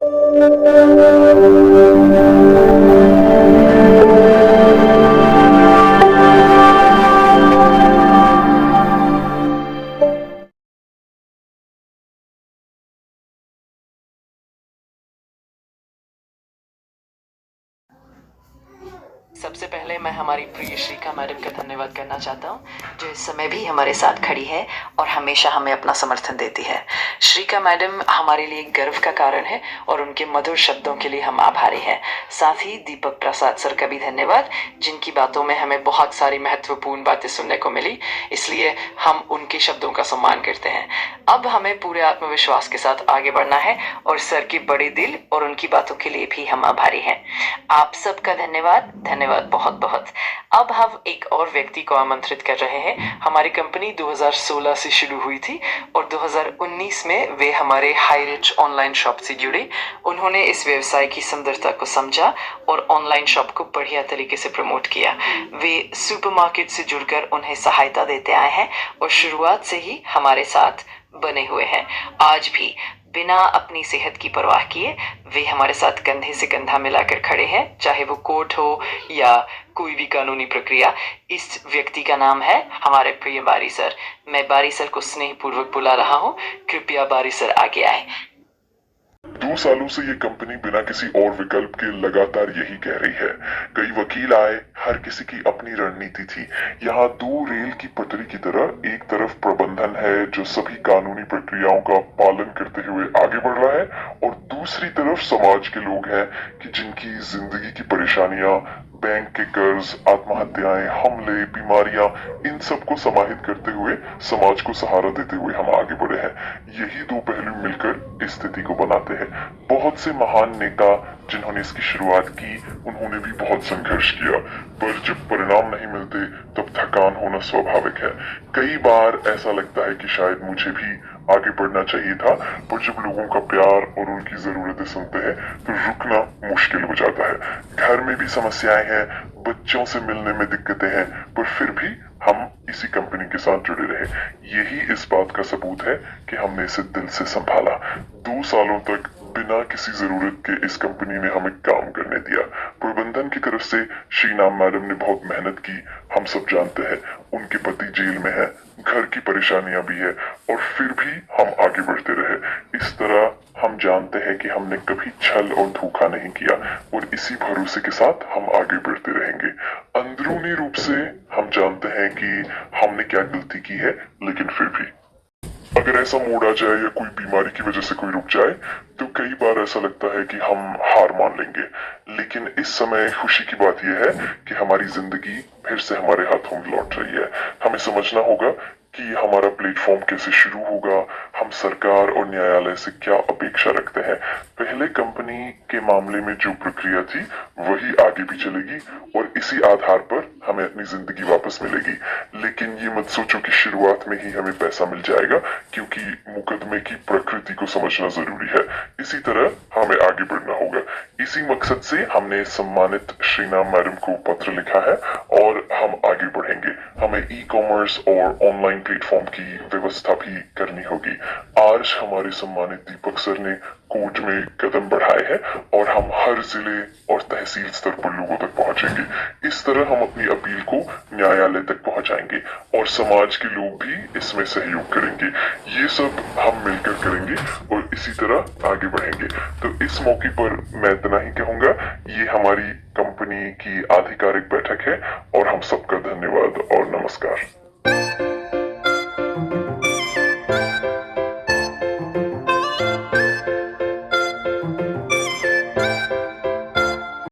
सबसे पहले मैं हमारी प्रिय श्रीका मैडम का धन्यवाद करना चाहता हूँ, जो इस समय भी हमारे साथ खड़ी है और हमेशा हमें अपना समर्थन देती है। श्रीका मैडम हमारे लिए गर्व का कारण है और उनके मधुर शब्दों के लिए हम आभारी हैं। साथ ही दीपक प्रसाद सर का भी धन्यवाद, जिनकी बातों में हमें बहुत सारी महत्वपूर्ण बातें सुनने को मिली, इसलिए हम उनके शब्दों का सम्मान करते हैं। अब हमें पूरे आत्मविश्वास के साथ आगे बढ़ना है और सर के बड़े दिल और उनकी बातों के लिए भी हम आभारी हैं। आप सबका धन्यवाद, धन्यवाद बहुत बहुत। अब हम एक और व्यक्ति को आमंत्रित कर रहे हैं। हमारी कंपनी 2016 से शुरू हुई थी और 2019 में वे हमारे हाई रिच ऑनलाइन शॉप से जुड़े। उन्होंने इस व्यवसाय की सुंदरता को समझा और ऑनलाइन शॉप को बढ़िया तरीके से प्रमोट किया। वे सुपरमार्केट से जुड़कर उन्हें सहायता देते आए हैं और शुरुआत से ही हमारे साथ बने हुए हैं। आज भी बिना अपनी सेहत की परवाह किए वे हमारे साथ कंधे से कंधा मिलाकर खड़े हैं, चाहे वो कोर्ट हो या कोई भी कानूनी प्रक्रिया। इस व्यक्ति का नाम है हमारे प्रिय बारी सर। मैं बारी सर को स्नेहपूर्वक बुला रहा हूँ, कृपया बारी सर आगे आए। 2 सालों से ये कंपनी बिना किसी और विकल्प के लगातार यही कह रही है। कई वकील आए, हर किसी की अपनी रणनीति थी। यहाँ दो रेल की पटरी की तरह एक तरफ प्रबंधन है जो सभी कानूनी प्रक्रियाओं का पालन करते हुए आगे बढ़ रहा है, और दूसरी तरफ समाज के लोग हैं कि जिनकी जिंदगी की परेशानियां, बैंक के कर्ज, आत्महत्याएं, हमले, बीमारियां, इन सबको समाहित करते हुए समाज को सहारा देते हुए हम आगे बढ़े हैं। यही दो पहलू मिलकर इस स्थिति को बनाते हैं। बहुत से महान नेता जिन्होंने इसकी शुरुआत की, उन्होंने भी बहुत संघर्ष किया, पर जब परिणाम नहीं मिलते तब थकान होना स्वाभाविक है। कई बार ऐसा लगता है कि शायद मुझे भी आगे बढ़ना चाहिए था, पर जब लोगों का प्यार और उनकी जरूरतें सुनते हैं तो रुकना मुश्किल हो जाता है। घर में भी समस्याएं हैं, बच्चों से मिलने में दिक्कतें हैं, पर फिर भी हम इसी कंपनी के साथ जुड़े रहे। यही इस बात का सबूत है कि हमने इसे दिल से संभाला। 2 सालों तक बिना किसी जरूरत के इस कंपनी ने हमें काम करने दिया। प्रबंधन की तरफ से श्रीनाम मैडम ने बहुत मेहनत की। हम सब जानते हैं उनके पति जेल में है, घर की परेशानियां भी है, और फिर भी हम आगे बढ़ते रहे। इस तरह हम जानते हैं कि हमने कभी छल और धोखा नहीं किया, और इसी भरोसे के साथ हम आगे बढ़ते रहेंगे। अंदरूनी रूप से हम जानते हैं कि हमने क्या गलती की है, लेकिन फिर भी अगर ऐसा मोड़ आ जाए या कोई बीमारी की वजह से कोई रुक जाए तो कई बार ऐसा लगता है कि हम हार मान लेंगे। लेकिन इस समय खुशी की बात यह है कि हमारी जिंदगी फिर से हमारे हाथों में लौट रही है। हमें समझना होगा कि हमारा प्लेटफॉर्म कैसे शुरू होगा, हम सरकार और न्यायालय से क्या अपेक्षा रखते हैं। पहले कंपनी के मामले में जो प्रक्रिया थी वही आगे भी चलेगी, और इसी आधार पर हमें अपनी जिंदगी वापस मिलेगी। लेकिन ये मत सोचो कि शुरुआत में ही हमें पैसा मिल जाएगा, क्योंकि मुकदमे की प्रकृति को समझना जरूरी है। इसी तरह हमें आगे बढ़ना होगा। इसी मकसद से हमने सम्मानित श्रीनाम मैडम को पत्र लिखा है और हम आगे बढ़ेंगे। हमें ई कॉमर्स और ऑनलाइन प्लेटफॉर्म की व्यवस्था भी करनी होगी। आज हमारे सम्मानित दीपक सर ने कोर्ट में कदम बढ़ाए हैं और हम हर जिले और तहसील स्तर पर लोगों तक पहुंचेंगे। इस तरह हम अपनी अपील को न्यायालय तक पहुंचाएंगे और समाज के लोग भी इसमें सहयोग करेंगे। ये सब हम मिलकर करेंगे और इसी तरह आगे बढ़ेंगे। तो इस मौके पर मैं इतना ही कहूंगा, ये हमारी कंपनी की आधिकारिक बैठक है और हम सबका धन्यवाद और नमस्कार।